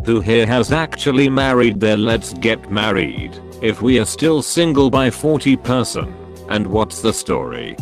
Who here has actually married their let's get married if we are still single by 40 person? And what's the story?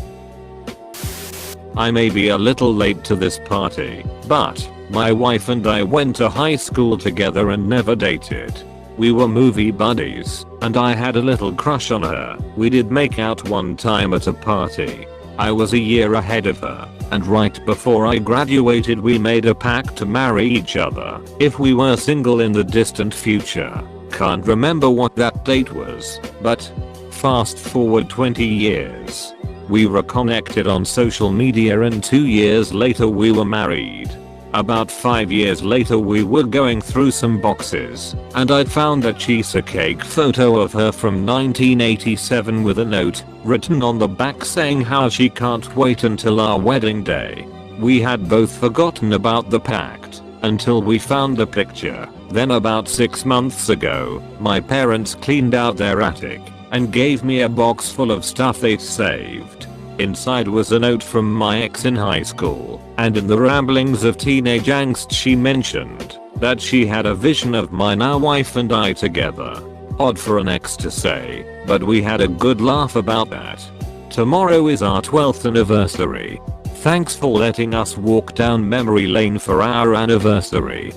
I may be a little late to this party, but my wife and I went to high school together and never dated. We were movie buddies, and I had a little crush on her. We did make out one time at a party. I was a year ahead of her, and right before I graduated we made a pact to marry each other if we were single in the distant future. Can't remember what that date was, but fast forward 20 years. We reconnected on social media and 2 years later we were married. About 5 years later we were going through some boxes and I'd found a cheesecake photo of her from 1987 with a note written on the back saying how she can't wait until our wedding day. We had both forgotten about the pact until we found the picture. Then about 6 months ago, my parents cleaned out their attic and gave me a box full of stuff they'd saved. Inside was a note from my ex in high school, and in the ramblings of teenage angst she mentioned that she had a vision of my now wife and I together. Odd for an ex to say, but we had a good laugh about that. Tomorrow is our 12th anniversary. Thanks for letting us walk down memory lane for our anniversary.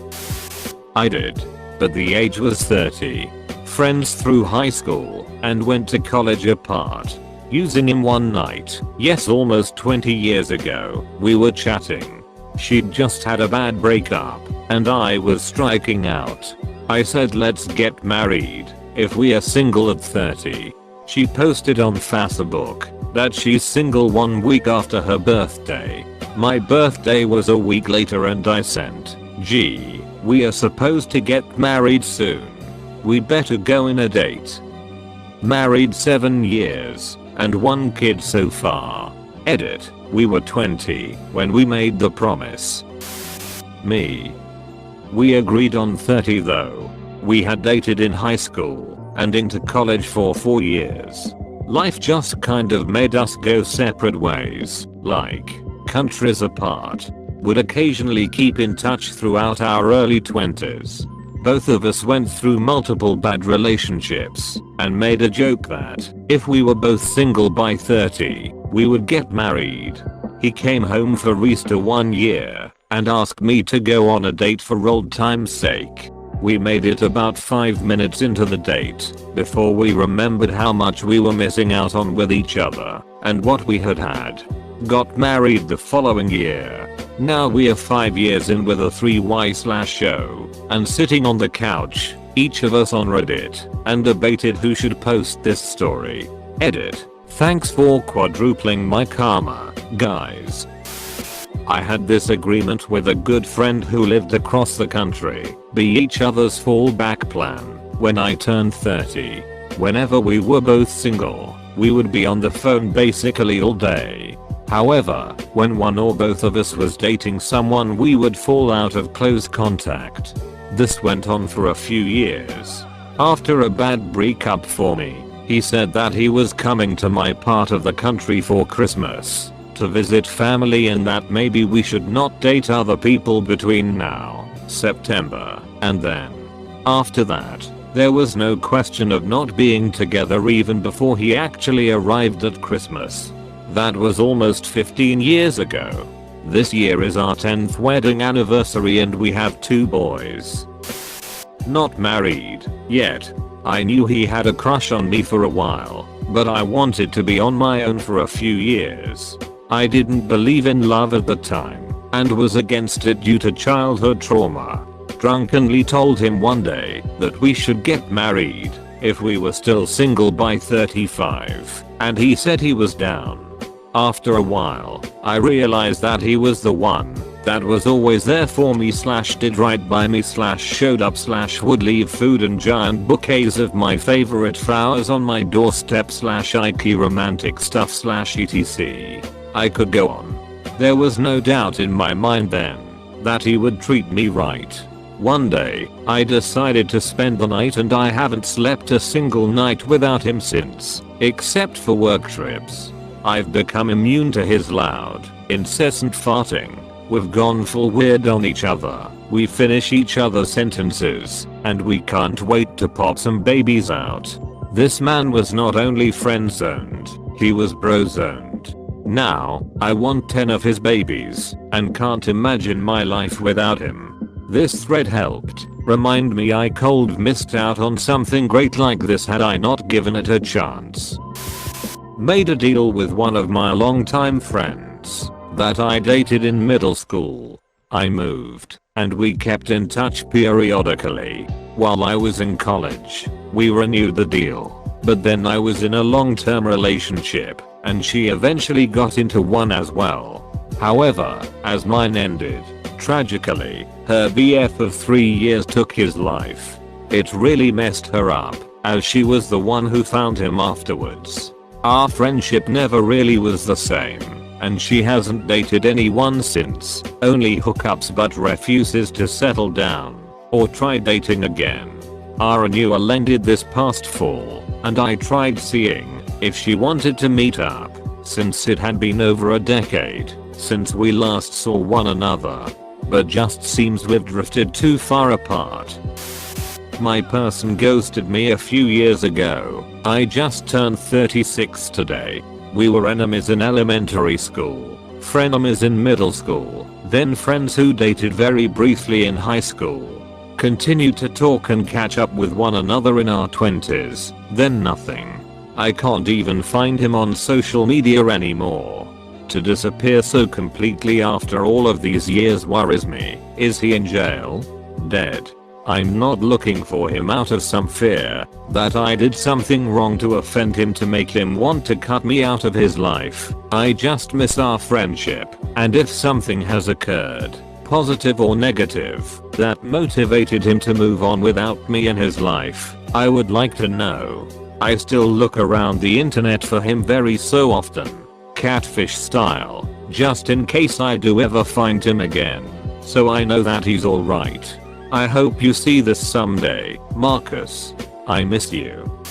I did, but the age was 30. Friends through high school, and went to college apart. Using him one night, yes almost 20 years ago, we were chatting. She'd just had a bad breakup, and I was striking out. I said let's get married, if we are single at 30. She posted on Facebook that she's single 1 week after her birthday. My birthday was a week later and I sent, gee, we are supposed to get married soon. We better go on a date. Married 7 years. And 1 kid so far. Edit. We were 20 when we made the promise. Me. We agreed on 30 though. We had dated in high school and into college for 4 years. Life just kind of made us go separate ways, like countries apart. Would occasionally keep in touch throughout our early 20s. Both of us went through multiple bad relationships and made a joke that if we were both single by 30, we would get married. He came home for Easter 1 year and asked me to go on a date for old time's sake. We made it about 5 minutes into the date before we remembered how much we were missing out on with each other and what we had had. Got married the following year. Now we are 5 years in with a 3Y/show and sitting on the couch, each of us on Reddit, and debated who should post this story. Edit. Thanks for quadrupling my karma, guys. I had this agreement with a good friend who lived across the country, be each other's fallback plan. When I turned 30, whenever we were both single, we would be on the phone basically all day. However, when one or both of us was dating someone we would fall out of close contact. This went on for a few years. After a bad breakup for me, he said that he was coming to my part of the country for Christmas to visit family and that maybe we should not date other people between now, September, and then. After that, there was no question of not being together even before he actually arrived at Christmas. That was almost 15 years ago. This year is our 10th wedding anniversary and we have 2 boys. Not married yet. I knew he had a crush on me for a while, but I wanted to be on my own for a few years. I didn't believe in love at the time and was against it due to childhood trauma. Drunkenly told him one day that we should get married if we were still single by 35, and he said he was down. After a while, I realized that he was the one that was always there for me / did right by me / showed up / would leave food and giant bouquets of my favorite flowers on my doorstep / icky romantic stuff / etc. I could go on. There was no doubt in my mind then that he would treat me right. One day, I decided to spend the night and I haven't slept a single night without him since, except for work trips. I've become immune to his loud, incessant farting, We've gone full weird on each other. We finish each other's sentences, and we can't wait to pop some babies out. This man was not only friend-zoned, he was bro-zoned. Now, I want 10 of his babies, and can't imagine my life without him. This thread helped remind me I could missed out on something great like this had I not given it a chance. Made a deal with one of my longtime friends that I dated in middle school. I moved, and we kept in touch periodically. While I was in college, we renewed the deal, but then I was in a long-term relationship, and she eventually got into one as well. However, as mine ended, tragically, her BF of 3 years took his life. It really messed her up, as she was the one who found him afterwards. Our friendship never really was the same, and she hasn't dated anyone since, only hookups, but refuses to settle down or try dating again. Our renewal ended this past fall, and I tried seeing if she wanted to meet up, since it had been over a decade since we last saw one another, but just seems we've drifted too far apart. My person ghosted me a few years ago. I just turned 36 today. We were enemies in elementary school, frenemies in middle school, then friends who dated very briefly in high school. Continued to talk and catch up with one another in our 20s, then nothing. I can't even find him on social media anymore. To disappear so completely after all of these years worries me. Is he in jail? Dead? I'm not looking for him out of some fear that I did something wrong to offend him to make him want to cut me out of his life. I just miss our friendship, and if something has occurred, positive or negative, that motivated him to move on without me in his life, I would like to know. I still look around the internet for him very so often, catfish style, just in case I do ever find him again, so I know that he's alright. I hope you see this someday, Marcus. I miss you.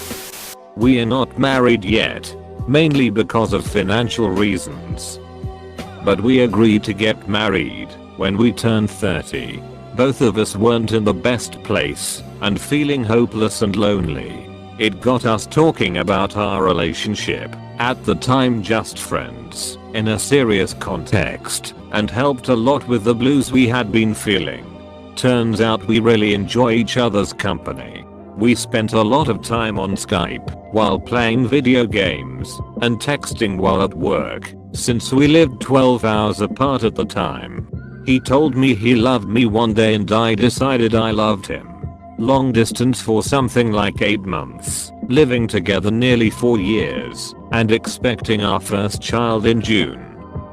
We are not married yet, mainly because of financial reasons. But we agreed to get married when we turned 30. Both of us weren't in the best place and feeling hopeless and lonely. It got us talking about our relationship, at the time just friends, in a serious context, and helped a lot with the blues we had been feeling. Turns out we really enjoy each other's company. We spent a lot of time on Skype while playing video games and texting while at work, since we lived 12 hours apart at the time. He told me he loved me one day and I decided I loved him. Long distance for something like 8 months, living together nearly 4 years, and expecting our first child in June.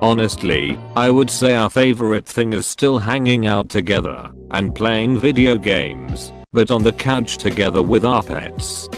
Honestly, I would say our favorite thing is still hanging out together and playing video games, but on the couch together with our pets.